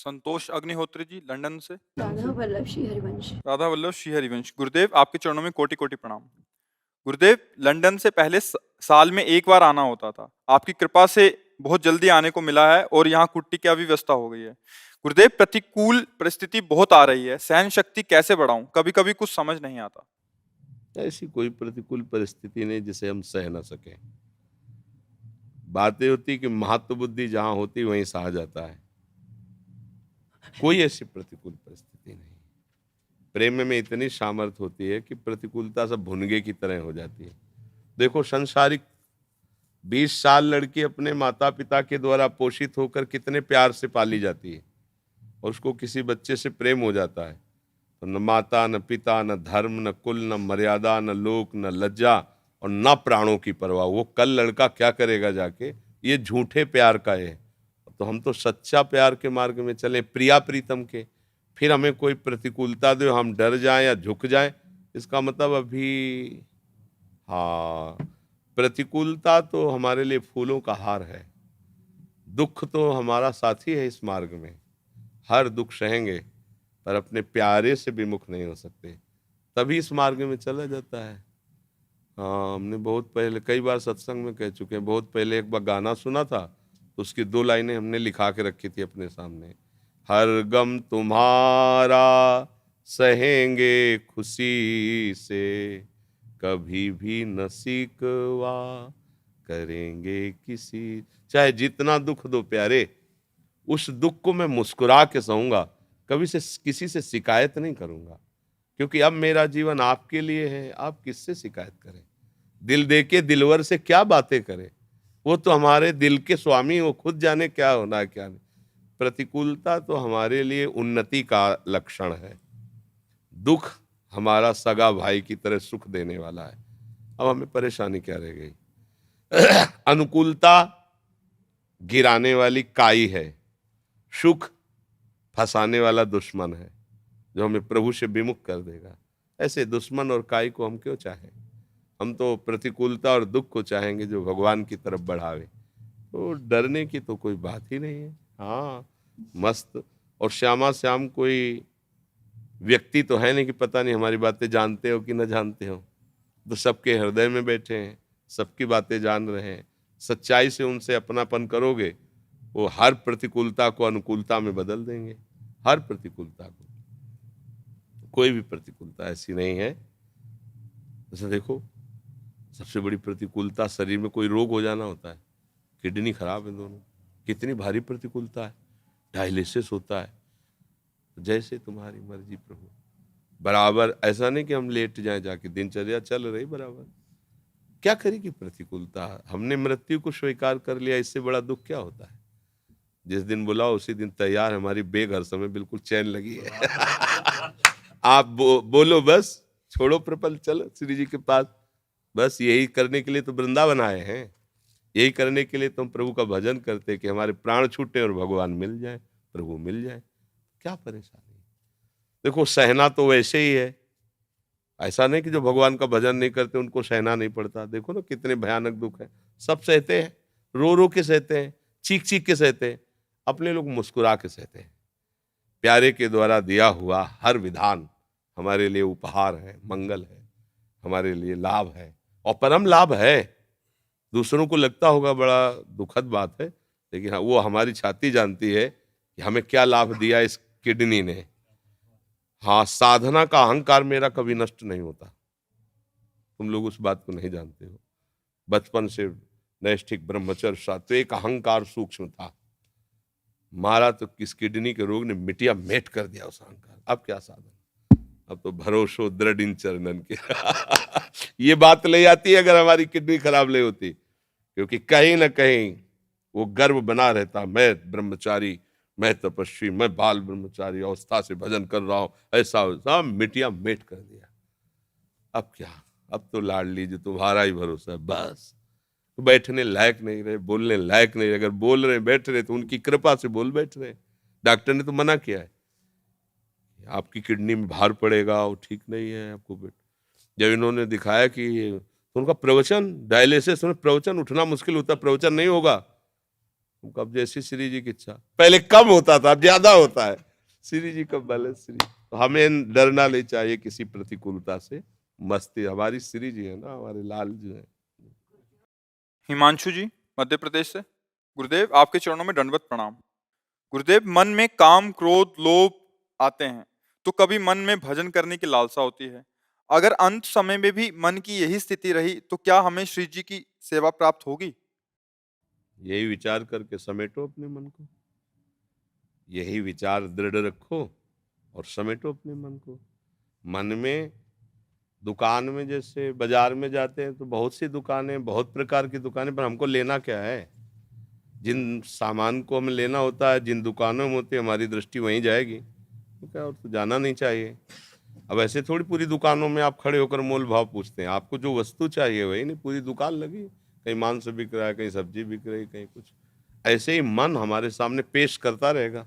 संतोष Agnihotri ji London से। राधा वल्लभ श्री हरिवंश। राधा वल्लभ श्री हरिवंश। गुरुदेव आपके चरणों में कोटि कोटि प्रणाम। गुरुदेव, लंदन से पहले साल में एक बार आना होता था। आपकी कृपा से बहुत जल्दी आने को मिला है और यहाँ कुट्टी की अव्यवस्था हो गई है। गुरुदेव, प्रतिकूल परिस्थिति बहुत आ रही है, सहन शक्ति कैसे बढ़ाऊं? कभी कभी कुछ समझ नहीं आता। ऐसी कोई प्रतिकूल परिस्थिति नहीं जिसे हम सह न सकें। बातें होती कि महत्व बुद्धि जहां होती वहीं सहा जाता है। कोई ऐसी प्रतिकूल परिस्थिति नहीं। प्रेम में इतनी सामर्थ्य होती है कि प्रतिकूलता सब भुनगे की तरह हो जाती है। देखो, संसारिक 20 साल लड़की अपने माता पिता के द्वारा पोषित होकर कितने प्यार से पाली जाती है और उसको किसी बच्चे से प्रेम हो जाता है तो न माता न पिता न धर्म न कुल न मर्यादा न लोक न लज्जा और न प्राणों की परवाह। वो कल लड़का क्या करेगा जाके, ये झूठे प्यार का है। तो हम तो सच्चा प्यार के मार्ग में चले, प्रिया प्रीतम के। फिर हमें कोई प्रतिकूलता दे, हम डर जाएं या झुक जाएं, इसका मतलब अभी हाँ, प्रतिकूलता तो हमारे लिए फूलों का हार है। दुख तो हमारा साथी है इस मार्ग में। हर दुख सहेंगे पर अपने प्यारे से विमुख नहीं हो सकते, तभी इस मार्ग में चला जाता है। हाँ, हमने बहुत पहले कई बार सत्संग में कह चुके हैं। बहुत पहले एक बार गाना सुना था तो उसकी 2 लाइनें हमने लिखा के रखी थी अपने सामने। हर गम तुम्हारा सहेंगे खुशी से, कभी भी न सिकवा करेंगे किसी। चाहे जितना दुख दो प्यारे, उस दुख को मैं मुस्कुरा के सहूंगा, कभी से किसी से शिकायत नहीं करूंगा, क्योंकि अब मेरा जीवन आपके लिए है। आप किससे शिकायत करें? दिल दे के दिलवर से क्या बातें करें? वो तो हमारे दिल के स्वामी, वो खुद जाने क्या होना है क्या नहीं। प्रतिकूलता तो हमारे लिए उन्नति का लक्षण है। दुख हमारा सगा भाई की तरह सुख देने वाला है। अब हमें परेशानी क्या रह गई? अनुकूलता गिराने वाली काई है, सुख फंसाने वाला दुश्मन है जो हमें प्रभु से विमुख कर देगा। ऐसे दुश्मन और काई को हम क्यों चाहें? हम तो प्रतिकूलता और दुख को चाहेंगे जो भगवान की तरफ बढ़ावे। तो डरने की तो कोई बात ही नहीं है। हाँ, मस्त और श्यामा श्याम कोई व्यक्ति तो है नहीं कि पता नहीं हमारी बातें जानते हो कि न जानते हो। तो सबके हृदय में बैठे हैं, सबकी बातें जान रहे हैं। सच्चाई से उनसे अपनापन करोगे, वो हर प्रतिकूलता को अनुकूलता में बदल देंगे। हर प्रतिकूलता को, कोई भी प्रतिकूलता ऐसी नहीं है। जैसे देखो, सबसे बड़ी प्रतिकूलता शरीर में कोई रोग हो जाना होता है। किडनी खराब है दोनों, कितनी भारी प्रतिकूलता है। डायलिसिस होता है। जैसे तुम्हारी मर्जी प्रभु। बराबर ऐसा नहीं कि हम लेट जाएं जाके, दिनचर्या चल रही बराबर। क्या करेगी प्रतिकूलता? हमने मृत्यु को स्वीकार कर लिया, इससे बड़ा दुख क्या होता है? जिस दिन बुलाओ उसी दिन तैयार। हमारी बेग हर समय बिल्कुल चैन लगी है। आप बोलो बस, छोड़ो प्रपल, चलो श्री जी के पास। बस यही करने के लिए तो वृंदावन आए हैं। यही करने के लिए तो हम प्रभु का भजन करते कि हमारे प्राण छूटे और भगवान मिल जाए, प्रभु मिल जाए। क्या परेशानी? देखो, सहना तो वैसे ही है। ऐसा नहीं कि जो भगवान का भजन नहीं करते उनको सहना नहीं पड़ता। देखो ना कितने भयानक दुख है, सब सहते हैं। रो रो के सहते हैं, चीख चीख के सहते हैं। अपने लोग मुस्कुरा के सहते हैं। प्यारे के द्वारा दिया हुआ हर विधान हमारे लिए उपहार है, मंगल है, हमारे लिए लाभ है और परम लाभ है। दूसरों को लगता होगा बड़ा दुखद बात है, लेकिन हाँ, वो हमारी छाती जानती है कि हमें क्या लाभ दिया इस किडनी ने। हाँ, साधना का अहंकार मेरा कभी नष्ट नहीं होता। तुम लोग उस बात को नहीं जानते हो। बचपन से नैष्ठिक ब्रह्मचर्य सात्विक अहंकार सूक्ष्म था। मारा तो किस किडनी के रोग ने मिटिया मेट कर दिया उस अहंकार। अब क्या साधन? अब तो भरोसो दृढ़ इन चरणन के। ये बात ले आती है अगर हमारी किडनी खराब ले होती, क्योंकि कहीं ना कहीं वो गर्व बना रहता, मैं ब्रह्मचारी, मैं तपस्वी, मैं बाल ब्रह्मचारी अवस्था से भजन कर रहा हूं। ऐसा वैसा मिटिया मेट कर दिया। अब क्या? अब तो लाड़ लीजिए, तुम्हारा ही भरोसा है बस। बैठने लायक नहीं रहे, बोलने लायक नहीं रहे। अगर बोल रहे बैठ रहे तो उनकी कृपा से बोल बैठ रहे। डॉक्टर ने तो मना किया है, आपकी किडनी में भार पड़ेगा, वो ठीक नहीं है आपको। जब इन्होंने दिखाया कि तो उनका प्रवचन, डायलिसिस में प्रवचन उठना मुश्किल होता, प्रवचन नहीं होगा। अब जैसी श्री जी की इच्छा, पहले कम होता था अब ज्यादा होता है, श्री जी का बल है श्री। तो हमें डरना नहीं चाहिए किसी प्रतिकूलता से, मस्ती हमारी श्री जी है ना, हमारे लाल जी है। हिमांशु जी मध्य प्रदेश से। गुरुदेव आपके चरणों में दंडवत प्रणाम। गुरुदेव मन में काम क्रोध लोभ आते हैं तो कभी मन में भजन करने की लालसा होती है। अगर अंत समय में भी मन की यही स्थिति रही तो क्या हमें श्री जी की सेवा प्राप्त होगी? यही विचार करके समेटो अपने मन को, यही विचार दृढ़ रखो और समेटो अपने मन को। मन में, दुकान में, जैसे बाजार में जाते हैं तो बहुत सी दुकानें, बहुत प्रकार की दुकानें, पर हमको लेना क्या है? जिन सामान को हमें लेना होता है, जिन दुकानों में होती है, हमारी दृष्टि वहीं जाएगी, तो क्या और तो जाना नहीं चाहिए। अब ऐसे थोड़ी पूरी दुकानों में आप खड़े होकर मोल भाव पूछते हैं, आपको जो वस्तु चाहिए वही नहीं, पूरी दुकान लगी, कहीं मांस बिक रहा है, कहीं सब्जी बिक रही, कहीं कुछ। ऐसे ही मन हमारे सामने पेश करता रहेगा,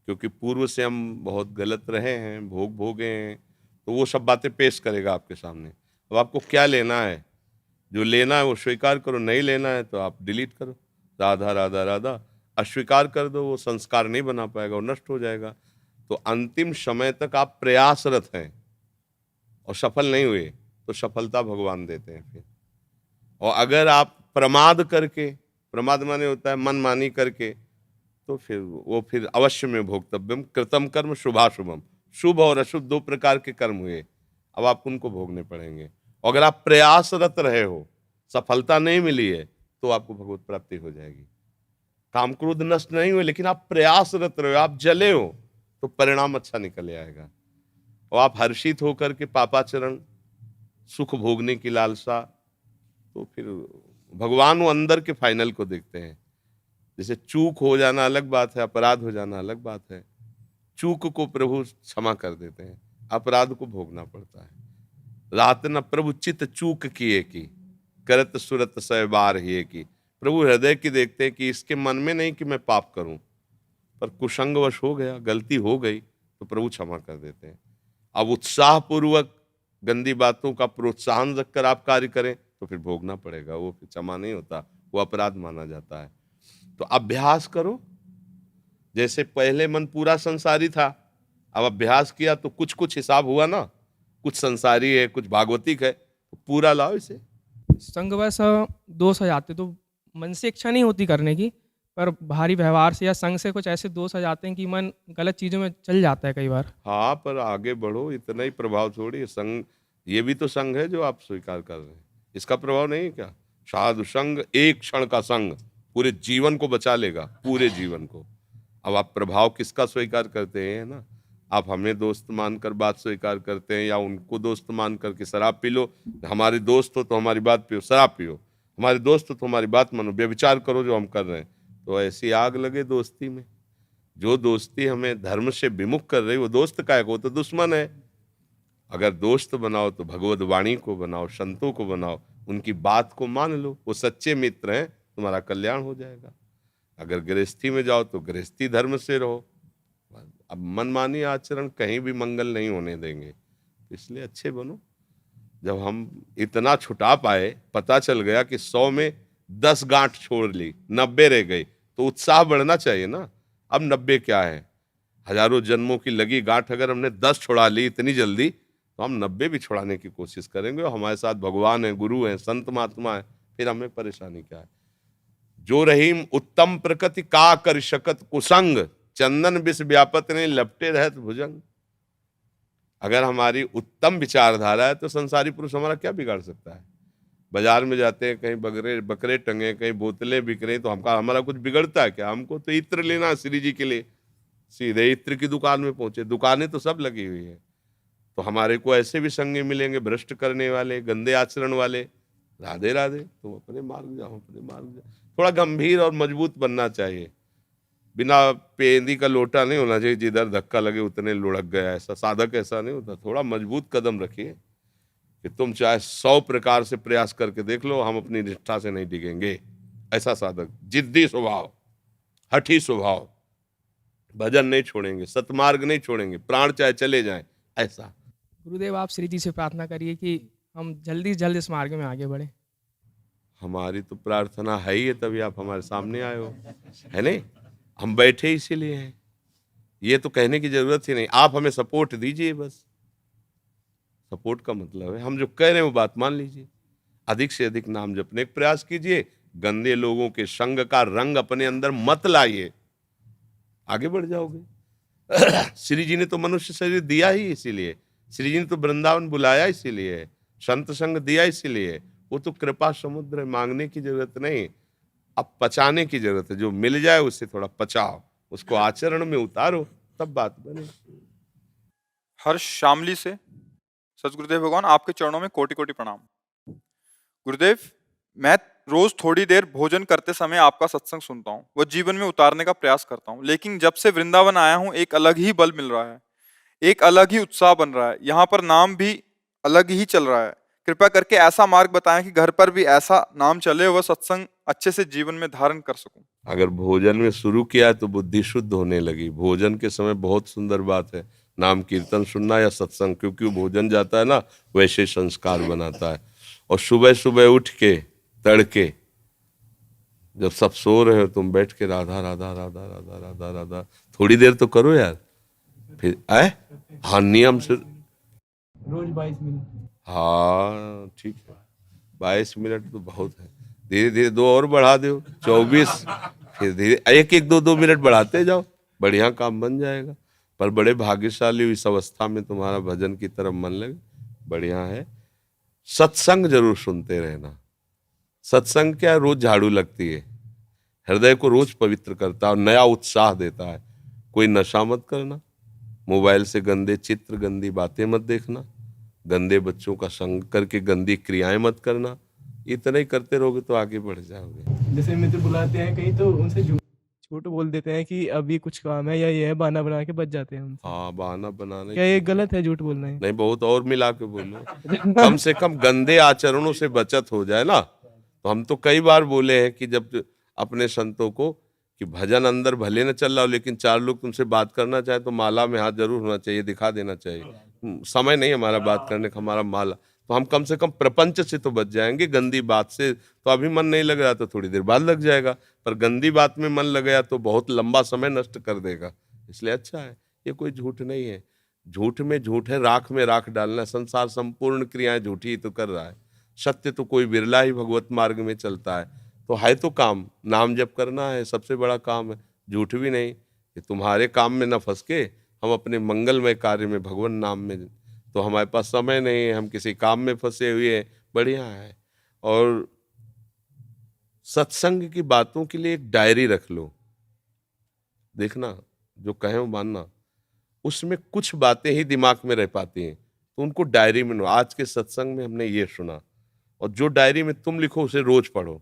क्योंकि पूर्व से हम बहुत गलत रहे हैं, भोग भोगे हैं, तो वो सब बातें पेश करेगा आपके सामने। अब आपको क्या लेना है? जो लेना है वो स्वीकार करो, नहीं लेना है तो आप डिलीट करो, राधा राधा राधा। अस्वीकार कर दो, वो संस्कार नहीं बना पाएगा, वो नष्ट हो जाएगा। तो अंतिम समय तक आप प्रयासरत हैं और सफल नहीं हुए तो सफलता भगवान देते हैं फिर। और अगर आप प्रमाद करके, प्रमाद माने होता है मनमानी करके, तो फिर अवश्य में भोक्तव्यम कृतम कर्म शुभाशुभम। शुभ और अशुभ दो प्रकार के कर्म हुए, अब आप उनको भोगने पड़ेंगे। और अगर आप प्रयासरत रहे हो, सफलता नहीं मिली है, तो आपको भगवत प्राप्ति हो जाएगी। काम क्रोध नष्ट नहीं हुए लेकिन आप प्रयासरत रहे हो, आप जले हो, तो परिणाम अच्छा निकल आएगा। और आप हर्षित होकर के पापाचरण, सुख भोगने की लालसा, तो फिर भगवान वो अंदर के फाइनल को देखते हैं। जैसे चूक हो जाना अलग बात है, अपराध हो जाना अलग बात है। चूक को प्रभु क्षमा कर देते हैं, अपराध को भोगना पड़ता है। रात न प्रभु चित चूक किए की, करत सुरत सय बार ही की। प्रभु हृदय की देखते हैं कि इसके मन में नहीं कि मैं पाप करूं, पर कुसंगवश हो गया, गलती हो गई, तो प्रभु क्षमा कर देते हैं। अब उत्साह पूर्वक गंदी बातों का प्रोत्साहन रखकर आप कार्य करें तो फिर भोगना पड़ेगा, वो फिर क्षमा नहीं होता, वो अपराध माना जाता है। तो अभ्यास करो। जैसे पहले मन पूरा संसारी था, अब अभ्यास किया तो कुछ कुछ हिसाब हुआ ना, कुछ संसारी है, कुछ भागवतिक है, तो पूरा लाओ इसे। संगवश दोष आ जाते तो मन से इच्छा नहीं होती करने की, पर भारी व्यवहार से या संग से कुछ ऐसे दोष आ जाते हैं कि मन गलत चीज़ों में चल जाता है कई बार। हाँ, पर आगे बढ़ो, इतना ही प्रभाव छोड़िए। संग, ये भी तो संग है जो आप स्वीकार कर रहे हैं, इसका प्रभाव नहीं है क्या? साधु संग, एक क्षण का संग पूरे जीवन को बचा लेगा, पूरे जीवन को। अब आप प्रभाव किसका स्वीकार करते हैं ना? आप हमें दोस्त मानकर बात स्वीकार करते हैं, या उनको दोस्त मान करके शराब पी लो। हमारे दोस्त हो तो हमारी बात पियो, शराब पियो। हमारे दोस्त हो तो हमारी बात मानो, व्यभिचार करो जो हम कर रहे हैं। तो ऐसी आग लगे दोस्ती में। जो दोस्ती हमें धर्म से विमुख कर रही, वो दोस्त का है, वो तो दुश्मन है। अगर दोस्त बनाओ तो भगवत वाणी को बनाओ, संतों को बनाओ, उनकी बात को मान लो, वो सच्चे मित्र हैं, तुम्हारा कल्याण हो जाएगा। अगर गृहस्थी में जाओ तो गृहस्थी धर्म से रहो। अब मनमानी आचरण कहीं भी मंगल नहीं होने देंगे, इसलिए अच्छे बनो। जब हम इतना छुटा पाए, पता चल गया कि 100 में 10 गांठ छोड़ ली, 90 रह गई, तो उत्साह बढ़ना चाहिए ना। अब 90 क्या है, हजारों जन्मों की लगी गांठ अगर हमने 10 छुड़ा ली इतनी जल्दी, तो हम 90 भी छुड़ाने की कोशिश करेंगे। और हमारे साथ भगवान है, गुरु है, संत महात्मा है, फिर हमें परेशानी क्या है? जो रहीम उत्तम प्रकृति का कर शकत कुसंग, चंदन विष व्यापत नहीं लपटे रहत भुजंग। अगर हमारी उत्तम विचारधारा है तो संसारी पुरुष हमारा क्या बिगाड़ सकता है? बाजार में जाते हैं, कहीं बकरे टंगे, कहीं बोतलें बिक रही, तो हमारा कुछ बिगड़ता है क्या? हमको तो इत्र लेना है श्री जी के लिए, सीधे इत्र की दुकान में पहुंचे। दुकानें तो सब लगी हुई है, तो हमारे को ऐसे भी संगी मिलेंगे, भ्रष्ट करने वाले, गंदे आचरण वाले। राधे राधे, तुम अपने मार्ग जाओ, अपने मार्ग जाओ। थोड़ा गंभीर और मजबूत बनना चाहिए। बिना पेंदी का लोटा नहीं होना चाहिए, जिधर धक्का लगे उतने लुढ़क गया, ऐसा साधक ऐसा नहीं होता। थोड़ा मजबूत कदम रखिए कि तुम चाहे 100 प्रकार से प्रयास करके देख लो, हम अपनी निष्ठा से नहीं डिगेंगे। ऐसा साधक, जिद्दी स्वभाव, हठी स्वभाव, भजन नहीं छोड़ेंगे, सतमार्ग नहीं छोड़ेंगे, प्राण चाहे चले जाएं, ऐसा। गुरुदेव आप श्री जी से प्रार्थना करिए कि हम जल्दी से जल्द इस मार्ग में आगे बढ़ें। हमारी तो प्रार्थना है ही है, तभी आप हमारे सामने आए हो, है नहीं? हम बैठे इसीलिए हैं। ये तो कहने की जरूरत ही नहीं, आप हमें सपोर्ट दीजिए बस। सपोर्ट का मतलब है हम जो कह रहे हैं वो बात मान लीजिए। अधिक से अधिक नाम जपने का प्रयास कीजिए। गंदे लोगों के संग का रंग अपने अंदर मत लाइए, आगे बढ़ जाओगे। श्री जी ने तो मनुष्य शरीर दिया ही इसीलिए, श्री जी ने तो वृंदावन बुलाया इसीलिए, संत संग दिया इसीलिए। वो तो कृपा समुद्र है, मांगने की जरूरत नहीं, अब पचाने की जरूरत है। जो मिल जाए उससे थोड़ा पचाओ, उसको आचरण में उतारो, तब बात बने। हर्ष शामली से। सतगुरुदेव भगवान आपके चरणों में कोटि कोटि प्रणाम। गुरुदेव, मैं रोज थोड़ी देर भोजन करते समय आपका सत्संग सुनता हूँ, वो जीवन में उतारने का प्रयास करता हूँ, लेकिन जब से वृंदावन आया हूँ एक अलग ही बल मिल रहा है, एक अलग ही उत्साह बन रहा है। यहाँ पर नाम भी अलग ही चल रहा है। कृपया करके ऐसा मार्ग बताएं कि घर पर भी ऐसा नाम चले, वह सत्संग अच्छे से जीवन में धारण कर सकूं। अगर भोजन में शुरू किया तो बुद्धि शुद्ध होने लगी। भोजन के समय बहुत सुंदर बात है नाम कीर्तन सुनना या सत्संग, क्योंकि वो भोजन जाता है ना, वैसे संस्कार बनाता है। और सुबह सुबह उठ के तड़के जब सब सो रहे हो तुम बैठ के राधा राधा राधा राधा राधा राधा थोड़ी देर तो करो यार। फिर हाँ, नियम से रोज 22 मिनट। हाँ ठीक है, 22 मिनट तो बहुत है। धीरे धीरे 2 और बढ़ा दो, 24, फिर धीरे एक एक 2 मिनट बढ़ाते जाओ, बढ़िया काम बन जाएगा। पर बड़े भाग्यशाली इस अवस्था में तुम्हारा भजन की तरफ मन लगे, बढ़िया है। सत्संग जरूर सुनते रहना। सत्संग क्या, रोज झाड़ू लगती है, हृदय को रोज पवित्र करता है और नया उत्साह देता है। कोई नशा मत करना, मोबाइल से गंदे चित्र गंदी बातें मत देखना, गंदे बच्चों का संग करके गंदी क्रियाएं मत करना। इतना ही करते रहोगे तो आगे बढ़ जाओगे। जैसे मित्र बुलाते हैं कहीं तो उनसे झूठ बोल देते हैं कि अभी कुछ काम है या ये है, बहाना बना के बच जाते हैं उनसे। हाँ, बहाना बनाने क्या ये गलत है झूठ बोलना है? नहीं, बहुत और मिला के बोलो। कम से कम गंदे आचरणों से बचत हो जाए ना। तो हम तो कई बार बोले हैं कि जब अपने संतों को कि भजन अंदर भले न चल रहा हो, लेकिन 4 लोग तुमसे बात करना चाहे तो माला में हाथ जरूर होना चाहिए, दिखा देना चाहिए। समय नहीं हमारा बात करने का, हमारा माला। तो हम कम से कम प्रपंच से तो बच जाएंगे, गंदी बात से तो अभी मन नहीं लग रहा तो थोड़ी देर बाद लग जाएगा, पर गंदी बात में मन लग गया तो बहुत लंबा समय नष्ट कर देगा। इसलिए अच्छा है, ये कोई झूठ नहीं है। झूठ में झूठ है, राख में राख डालना। संसार संपूर्ण क्रियाएं झूठी ही तो कर रहा है, सत्य तो कोई बिरला ही भगवत मार्ग में चलता है। तो है तो काम, नाम जप करना है, सबसे बड़ा काम है, झूठ भी नहीं। कि तुम्हारे काम में न फंस के हम अपने मंगलमय कार्य में, भगवान नाम में, तो हमारे पास समय नहीं है, हम किसी काम में फंसे हुए हैं, बढ़िया है। और सत्संग की बातों के लिए एक डायरी रख लो, देखना जो कहें वो मानना। उसमें कुछ बातें ही दिमाग में रह पाती हैं, तो उनको डायरी में लो। आज के सत्संग में हमने ये सुना, और जो डायरी में तुम लिखो उसे रोज पढ़ो।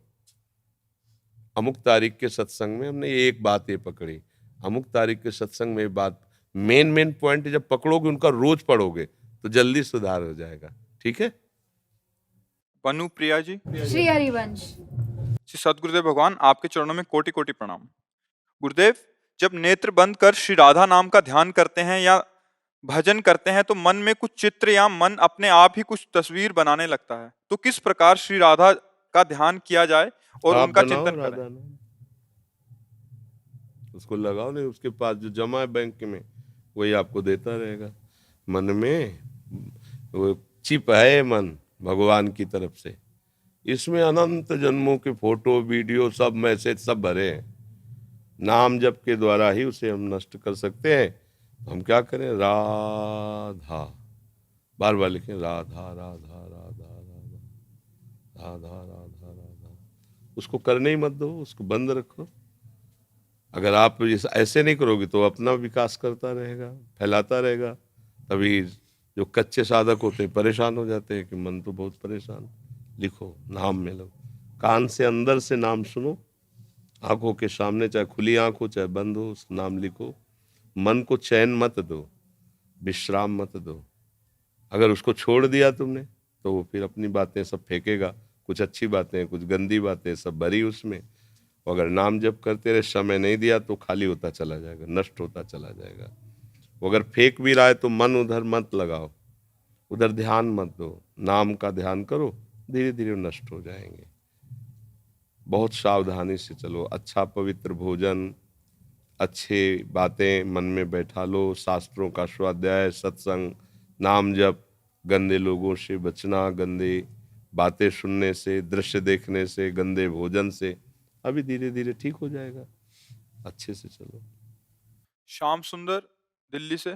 अमुक तारीख के सत्संग में हमने ये एक बात ये पकड़ी, अमुक तारीख के सत्संग में ये बात, मेन पॉइंट जब पकड़ोगे उनका रोज पढ़ोगे तो जल्दी सुधार हो जाएगा। ठीक है। पनु प्रिया जी। श्री हरिवंश। श्री सतगुरुदेव भगवान आपके चरणों में कोटि कोटि प्रणाम। गुरुदेव, जब नेत्र बंद कर श्री राधा नाम का ध्यान करते हैं या भजन करते हैं तो मन में कुछ चित्र या मन अपने आप ही कुछ तस्वीर बनाने लगता है, तो किस प्रकार श्री राधा का ध्यान किया जाए और आप उनका बनाओ चिंतन राधा करें? नाम, उसको लगाओ, नहीं उसके पास जो जमा है बैंक में वही आपको देता रहेगा। मन में वो चिप है मन भगवान की तरफ से, इसमें अनंत जन्मों के फोटो वीडियो सब मैसेज सब भरे हैं। नाम जप के द्वारा ही उसे हम नष्ट कर सकते हैं। हम क्या करें, राधा बार बार लिखें, राधा राधा राधा राधा राधा राधा राधा। उसको करने ही मत दो, उसको बंद रखो। अगर आप ऐसे नहीं करोगे तो अपना विकास करता रहेगा, फैलाता रहेगा। तभी जो कच्चे साधक होते हैं परेशान हो जाते हैं कि मन तो बहुत परेशान। लिखो, नाम में लो, कान से अंदर से नाम सुनो, आंखों के सामने चाहे खुली आंख हो चाहे बंद हो, उस नाम लिखो। मन को चैन मत दो, विश्राम मत दो। अगर उसको छोड़ दिया तुमने तो वो फिर अपनी बातें सब फेंकेगा, कुछ अच्छी बातें कुछ गंदी बातें सब भरी उसमें। अगर नाम जप करते रहे, समय नहीं दिया तो खाली होता चला जाएगा, नष्ट होता चला जाएगा। वो अगर फेंक भी रहा है तो मन उधर मत लगाओ, उधर ध्यान मत दो, नाम का ध्यान करो, धीरे धीरे नष्ट हो जाएंगे। बहुत सावधानी से चलो, अच्छा पवित्र भोजन, अच्छे बातें मन में बैठा लो, शास्त्रों का स्वाध्याय, सत्संग, नाम जप, गंदे लोगों से बचना, गंदे बातें सुनने से, दृश्य देखने से, गंदे भोजन से। अभी धीरे धीरे ठीक हो जाएगा, अच्छे से चलो। श्याम सुंदर दिल्ली से।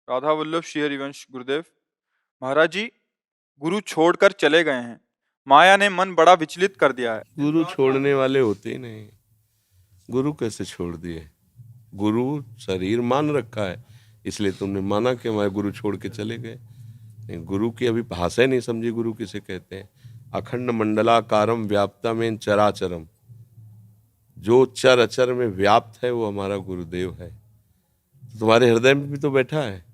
राधा वल्लभ श्री हरिवंश गुरुदेव, महाराज जी गुरु छोड़कर चले गए हैं, माया ने मन बड़ा विचलित कर दिया है। गुरु छोड़ने वाले होते ही नहीं। गुरु कैसे छोड़ दिए? गुरु शरीर मान रखा है, इसलिए तुमने माना कि हमारे गुरु छोड़ के चले गए। नहीं, गुरु की अभी भाषा ही नहीं समझी गुरु किसे कहते हैं। अखंड मंडलाकारम व्याप्तमेन चराचरम, जो चर अचर में व्याप्त है वो हमारा गुरुदेव है। तुम्हारे हृदय में भी तो बैठा है,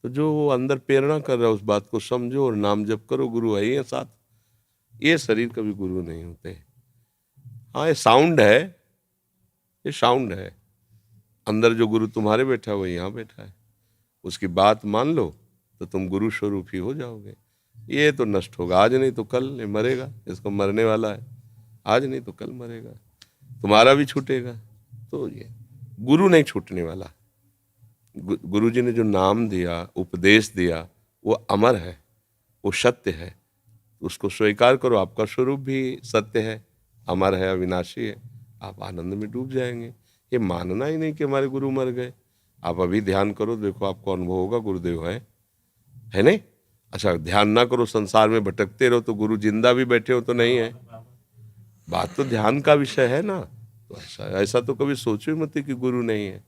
तो जो वो अंदर प्रेरणा कर रहा है उस बात को समझो और नाम जप करो, गुरु है ही है साथ। ये शरीर कभी गुरु नहीं होते। हाँ, ये साउंड है, ये साउंड है। अंदर जो गुरु तुम्हारे बैठा है वो यहाँ बैठा है, उसकी बात मान लो तो तुम गुरु स्वरूप ही हो जाओगे। ये तो नष्ट होगा, आज नहीं तो कल ये मरेगा, इसको मरने वाला है, आज नहीं तो कल मरेगा, तुम्हारा भी छूटेगा। तो ये गुरु नहीं छूटने वाला। गुरु जी ने जो नाम दिया, उपदेश दिया, वो अमर है, वो सत्य है, उसको स्वीकार करो। आपका स्वरूप भी सत्य है, अमर है, अविनाशी है, आप आनंद में डूब जाएंगे। ये मानना ही नहीं कि हमारे गुरु मर गए। आप अभी ध्यान करो, देखो आपको अनुभव होगा गुरुदेव है नहीं। अच्छा, ध्यान ना करो, संसार में भटकते रहो, तो गुरु जिंदा भी बैठे हो तो नहीं है। बात तो ध्यान का विषय है ना। तो ऐसा तो कभी सोचो ही मत कि गुरु नहीं है।